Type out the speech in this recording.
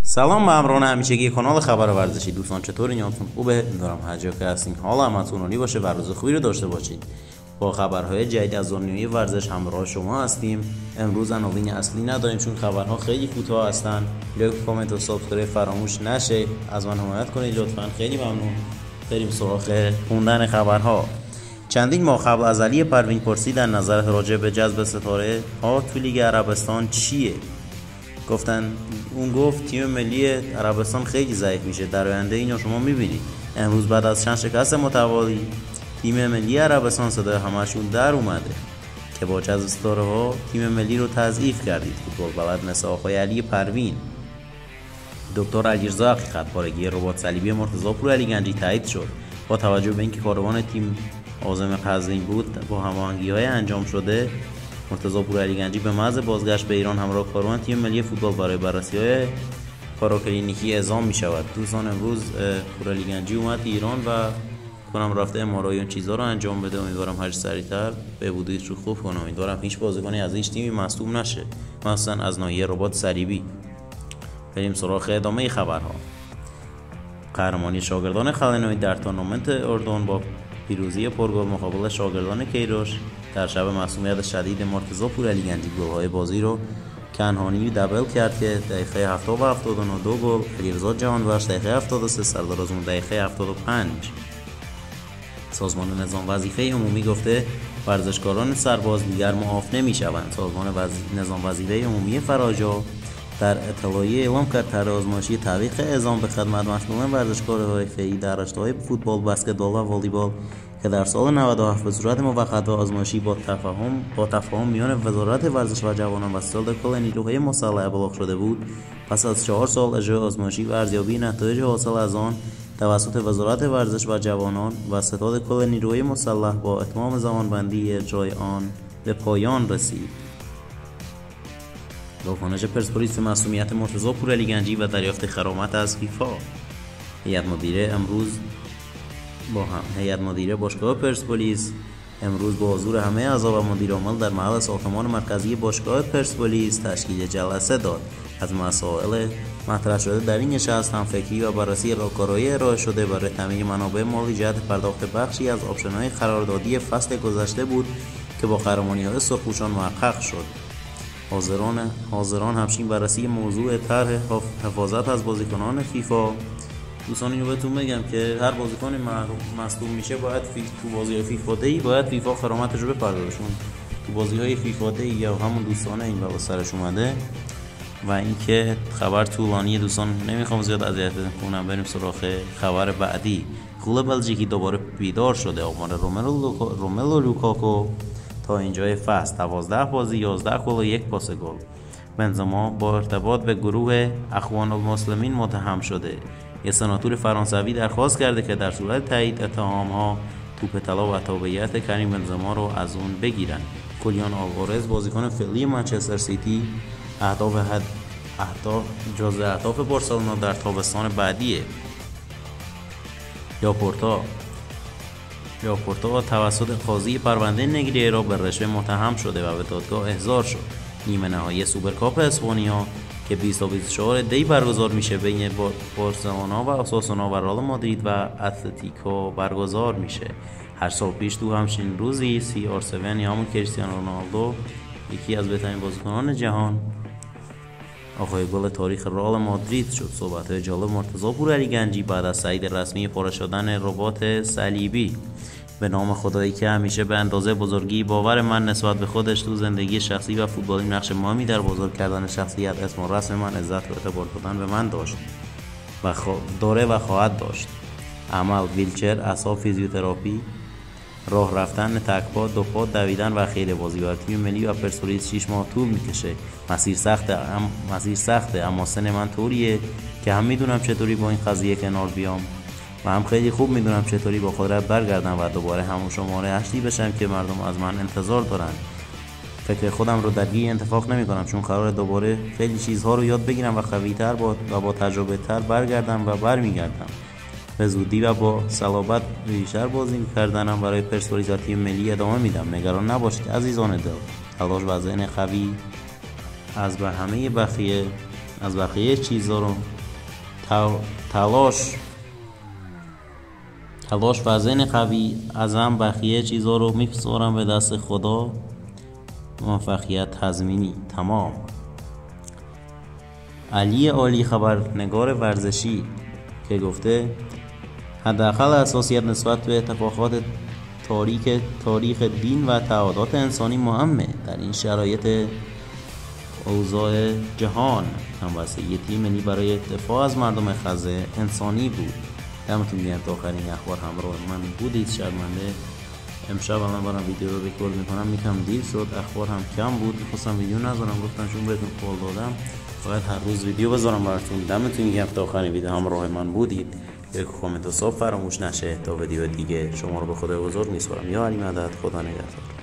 سلام به همراهان همیشگی کانال خبر ورزشی. دوستان چطورین؟ یادتون خوبه؟ امیدوارم هر جا که هستین حال همتون عالی باشه و روز خوبی رو داشته باشید. با خبرهای جدید از دنیای ورزش همراه شما هستیم. امروز عناوین اصلی نداریم چون خبرها خیلی کوتاه هستن. لایک، کامنت و سابسکرایب فراموش نشه. از من حمایت کنید لطفاً، خیلی ممنون. بریم سراغ خوندن خبرها. چندین ماه قبل از علی پروین پرسیدن نظر راجع به جذب ستاره ها تو لیگ عربستان چیه. اون گفت تیم ملی عربستان خیلی ضعیف میشه، در آینده اینو شما میبینید. امروز بعد از چند شکست متوالی تیم ملی عربستان صدای همشون در اومده که با جذب ستاره ها تیم ملی رو تضعیف کردید. فوتبال بلد مثل آقای علی پروین. دکتر علیرضا حقیقت بارگی ربات صلیبی مرتضی پورعلی گنجی تایید شد. با توجه به اینکه کاروان تیم عازم قزوین بود، با هماهنگی‌های انجام شده مرتضی پورعلی گنجی به محض بازگشت به ایران همراه کاروان تیم ملی فوتبال برای بررسی‌های پاراکلینیکی اعزام می‌شود. دوستان امروز پورعلی گنجی اومد ایران و کنم رفته امارای اون چیزا رو انجام بده. امیدوارم هر چه سریعتر به بودیش رو خوب کنه. امیدوارم هیچ بازیکنی از هیچ تیمی مصدوم نشه، مثلا از ناحیه رباط صلیبی. بریم سراغ ادامه خبرها. قهرمانی شاگردان خلنوی در تورنمنت اردن با پیروزی پرگل مقابل شاگردان کیروش در شب معصومیت شدید مرتضی پورعلی گنجی گل‌های بازی رو کنهانی دبل کرد که دقیقه 70 و 79 2 گل، علیرضا جهانبخش دقیقه 73، سردار آزمون دقیقه 75. سازمان نظام وظیفه عمومی گفته ورزشکاران سرباز دیگر معاف نمی‌شوند. سازمان نظام وظیفه عمومی فراجا در اطلاعیه اعلام کرد طرح آزمایشی تعویق اعزام به خدمت مصموم ورزشکار حرفه‌ای در رشته‌های فوتبال، بسکتبال و والیبال که در سال 97 به صورت موقت و آزمایشی با تفاهم میان وزارت ورزش و جوانان و ستاد کل نیروهای مسلح ابلاغ شده بود، پس از 4 سال اجرای آزمایشی و ارزیابی نتایج حاصل از آن توسط وزارت ورزش و جوانان و ستاد کل نیروهای مسلح با اتمام زمانبندی اجرای آن به پایان رسید. واکنش پرسپولیس به معصومیت مرتضی پورعلی گنجی و دریافت غرامت از فیفا. هیئت مدیره باشگاه پرسپولیس امروز با حضور همه اعضا و مدیر عامل در محل ساختمان مرکزی باشگاه پرسپولیس تشکیل جلسه داد. از مسائل مطرح شده در این نشست همفکری و بررسی راهکارهای ارائه شده برای تامین منابع مالی جهت پرداخت بخشی از آپشن‌های قراردادی فصل گذشته بود که با قهرمانی‌های سرخپوشان محقق شد. حاضران همچنین بررسی موضوع طرح حفاظت از بازیکنان فیفا. دوستان اینو بهتون بگم که هر بازیکنی مصدوم میشه باید تو بازی‌های فیفا دی باید فیفا غرامتش رو بپردازشون. تو بازی‌های فیفا دی یا همون دوستانه این بلا سرش اومده. و اینکه خبر طولانی دوستان نمیخوام زیاد اذیتتون کنم، بریم سراغ خبر بعدی. کلوب بلژیکی دوباره بیدار شده. آمار روملو لوکاکو تا اینجای فصل 12 بازی، 11 گل و 1 پاس گل. بنزما با ارتباط به گروه اخوان المسلمین متهم شده. یه سناتور فرانسوی درخواست کرده که در صورت تایید اتهام‌ها توپ طلا و تابعیت کریم بنزما رو از اون بگیرن. کولیان آلوارز بازیکن فعلی منچستر سیتی اهداف بارسلونا در تابستان بعدیه. لاپورتا توسط قاضی پرونده نگریرا به رشوه متهم شده و به دادگاه احضار شد. نیمه نهایی سوپرکاپ اسپانیا که 2024 دی برگزار میشه بین بارسلونا و اوساسونا و رئال مادرید و اتلتیکو برگزار میشه. هر سال پیش تو همچین روزی CR7 یا همون کریستیانو رونالدو، یکی از بهترین بازیکنان جهان، آقای گل تاریخ رئال مادرید شد. صحبت‌های جالب مرتضی پورعلی گنجی بعد از تایید رسمی پاره شدن رباط صلیبی. به نام خدایی که همیشه به اندازه بزرگی باور من نسبت به خودش تو زندگی شخصی و فوتبالی نقش مهمی در بزرگ کردن شخصیت، اسم و رسم من، عزت و اعتبار دادن به من داشت و داره و خواهد داشت. عمل، ویلچر، اعصاب، فیزیوتراپی، راه رفتن، تک‌پا، دو پا، دویدن و خیلی بازی برای تیم ملی و پرسپولیس 6 ماه طول میکشه. مسیر سخته اما سن من طوریه که هم میدونم چطوری با این قضیه کنار بیام و هم خیلی خوب میدونم چطوری با قدرت برگردم و دوباره همون شماره 8 بشم که مردم از من انتظار دارن. فکر خودم رو درگیر اتفاق نمی کنم چون قراره دوباره خیلی چیزها رو یاد بگیرم و قوی‌تر و با تجربه تر برگردم و برمیگردم. به زودی و با صلابت بیشتر بازی کردنم برای پرسپولیس و تیم ملی ادامه میدم. نگران نباشید عزیزان دل. تلاش و ذهن قوی از بقیه چیزها رو تلاش و ذهن قوی ازم بقیه چیزا رو می‌سپارم به دست خدا. موفقیت تضمینی. تمام. علی عالی خبرنگار ورزشی که گفته حداقل حساسیت نسبت به اتفاقات تاریخ دین و تعهدات انسانی مهمه در این شرایط اوضاع جهان. همبستگی ملی برای دفاع از مردم خزه انسانی بود. دمتون گرم تا آخرین اخبار همراه من بودید. شرمنده امشب الان برام ویدیو رو ریکورد میکنم، یکم دیر شد، اخبار هم کم بود، میخواستم ویدیو نذارم، گفتم چون بهتون قول دادم باید هر روز ویدیو بذارم براتون. دمتون گرم تا آخرین ویدیو همراه من بودید. یک کامنت و ساب فراموش نشه. تا ویدیو دیگه شما رو به خدا بزرگ میسپارم. یا علی مدد. خدا نگهدار.